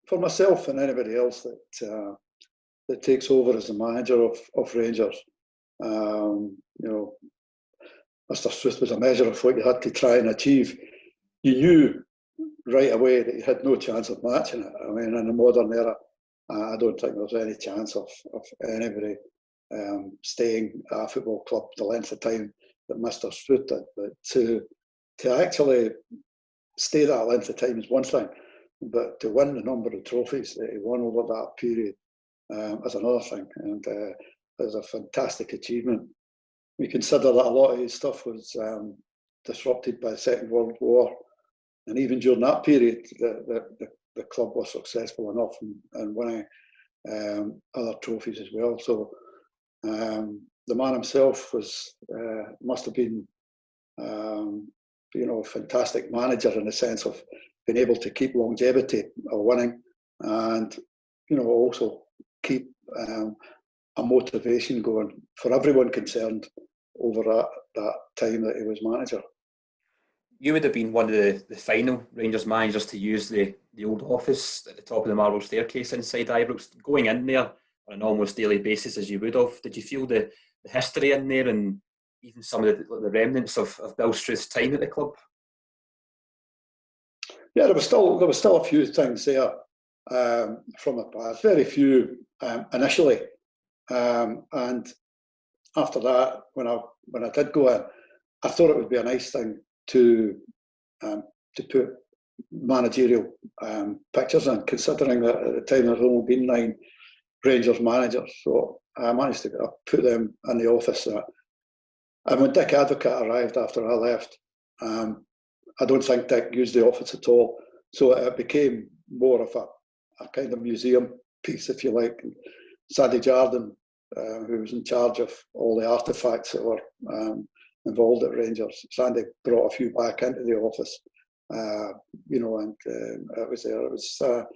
for myself and anybody else that takes over as the manager of Rangers, Mr. Struth was a measure of what you had to try and achieve. You knew right away that you had no chance of matching it. I mean, in the modern era, I don't think there's any chance of anybody staying at a football club the length of time that Mr. Struth did. But to actually stay that length of time is one thing, but to win the number of trophies that he won over that period is another thing. And it was a fantastic achievement. We consider that a lot of his stuff was disrupted by the Second World War. And even during that period, the club was successful enough in winning other trophies as well. So the man himself must have been, a fantastic manager in the sense of being able to keep longevity of winning, and also keep a motivation going for everyone concerned over that time that he was manager. You would have been one of the final Rangers managers to use the old office at the top of the marble staircase inside Ibrox, going in there on an almost daily basis as you would have. Did you feel the history in there and even some of the remnants of Bill Struth's time at the club? Yeah, there was still a few things there from the past. Very few initially, and after that, when I did go in, I thought it would be a nice thing to put managerial pictures in, considering that at the time there's only been 9 Rangers managers. So I managed to put them in the office. And when Dick Advocate arrived after I left, I don't think Dick used the office at all. So it became more of a kind of museum piece, if you like. And Sandy Jardine, who was in charge of all the artefacts that were involved at Rangers, Sandy brought a few back into the office, and it was there.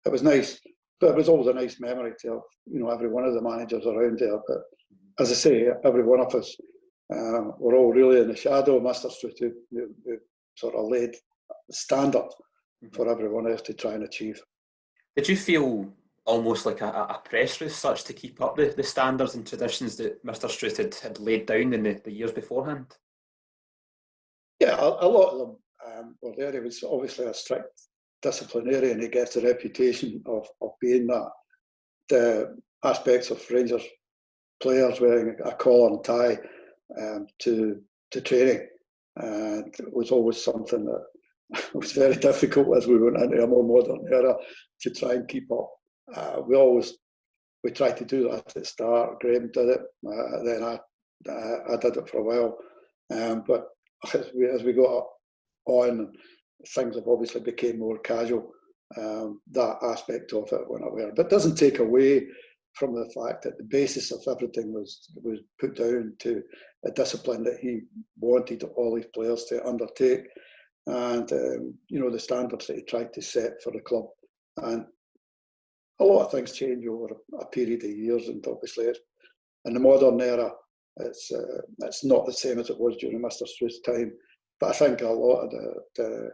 It was nice, but it was always a nice memory to have, every one of the managers around there. But as I say, every one of us were all really in the shadow of Mr. Struth, who sort of laid the standard for everyone else to try and achieve. Did you feel almost like a pressure as such to keep up the standards and traditions that Mr. Struth had laid down in the years beforehand? Yeah, a lot of them were there. He was obviously a strict disciplinarian. He gets a reputation of being that. The aspects of Rangers players wearing a collar and tie to training was always something that was very difficult as we went into a more modern era to try and keep up. We tried to do that at the start. Graham did it, then I did it for a while. But as we got on, things have obviously became more casual. That aspect of it went away, but it doesn't take away from the fact that the basis of everything was put down to a discipline that he wanted all his players to undertake, and the standards that he tried to set for the club. And a lot of things change over a period of years, and obviously in the modern era, it's not the same as it was during Mr. Struth's time. But I think a lot of the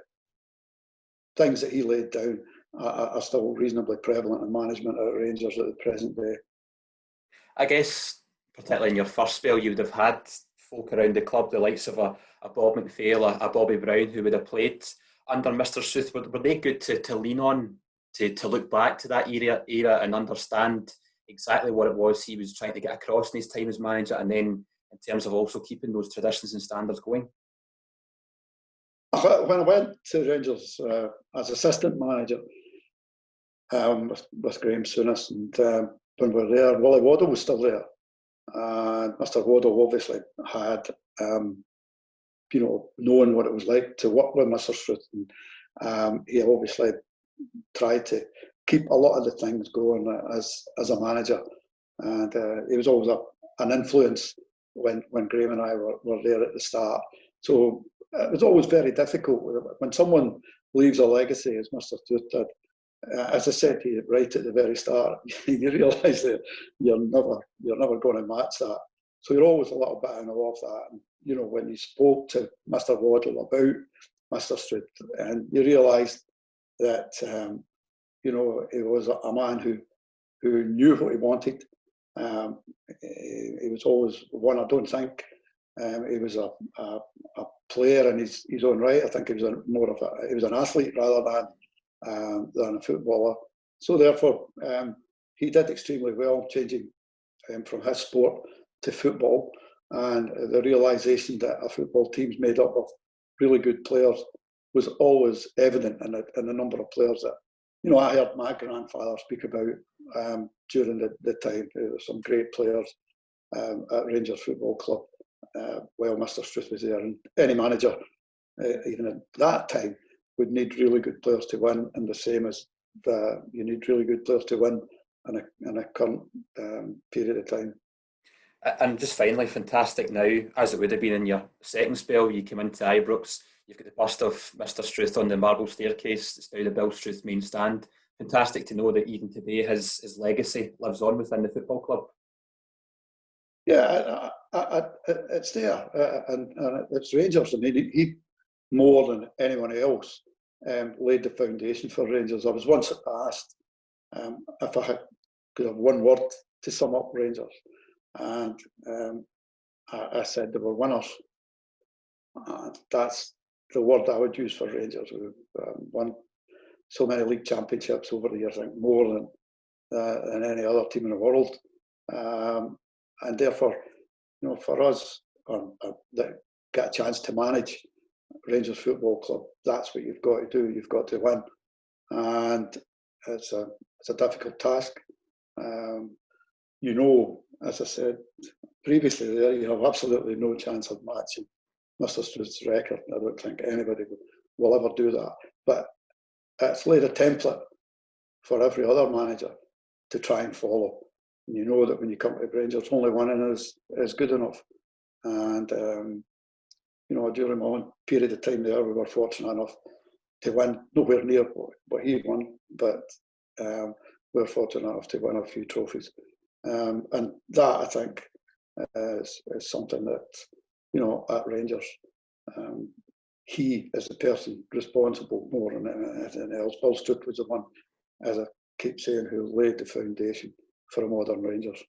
things that he laid down are still reasonably prevalent in management at Rangers at the present day. I guess, particularly in your first spell, you would have had folk around the club, the likes of a Bob McPhail, a Bobby Brown, who would have played under Mr. Struth. Were they good to lean on, to look back to that era and understand exactly what it was he was trying to get across in his time as manager, and then in terms of also keeping those traditions and standards going? When I went to Rangers as assistant manager with Graham Souness, and when we were there, Willie Waddle was still there. And Mr. Waddle obviously had, known what it was like to work with Mr. Struth. And he obviously tried to keep a lot of the things going as a manager. And he was always an influence when Graham and I were there at the start. So it was always very difficult when someone leaves a legacy, as Mr. Struth did. As I said to you right at the very start, you realise that you're never going to match that. So you're always a little bit in awe of that. And, when you spoke to Mr. Waddle about Mr. Struth, and you realised that he was a man who knew what he wanted. He was always one. I don't think he was a player in his own right. I think he was he was an athlete rather than a footballer. So therefore, he did extremely well changing from his sport to football, and the realisation that a football team's made up of really good players was always evident in the number of players that, I heard my grandfather speak about during the time. There were some great players at Rangers Football Club. Well, Mr. Struth was there, and any manager, even at that time, would need really good players to win, and the same as you need really good players to win in a current period of time. And just finally, fantastic now, as it would have been in your second spell, you came into Ibrox, you've got the bust of Mr. Struth on the marble staircase. It's now the Bill Struth main stand. Fantastic to know that even today his legacy lives on within the football club. Yeah, it's there, and it's Rangers. I mean, he more than anyone else laid the foundation for Rangers. I was once asked if I could have one word to sum up Rangers, and I said they were winners. That's the word I would use for Rangers. We've won so many league championships over the years, I think more than any other team in the world. And therefore, for us that get a chance to manage Rangers Football Club, that's what you've got to do. You've got to win, and it's a difficult task. As I said previously, there you have absolutely no chance of matching Mr. Struth's record. I don't think anybody will ever do that. But it's laid a template for every other manager to try and follow. And you know that when you come to Rangers, only winning is good enough. And during my own period of time there, we were fortunate enough to win, nowhere near what he won, but we were fortunate enough to win a few trophies. And that, I think, is something that, at Rangers, he is the person responsible more than anything else. Bill Struth was the one, as I keep saying, who laid the foundation for a modern Rangers.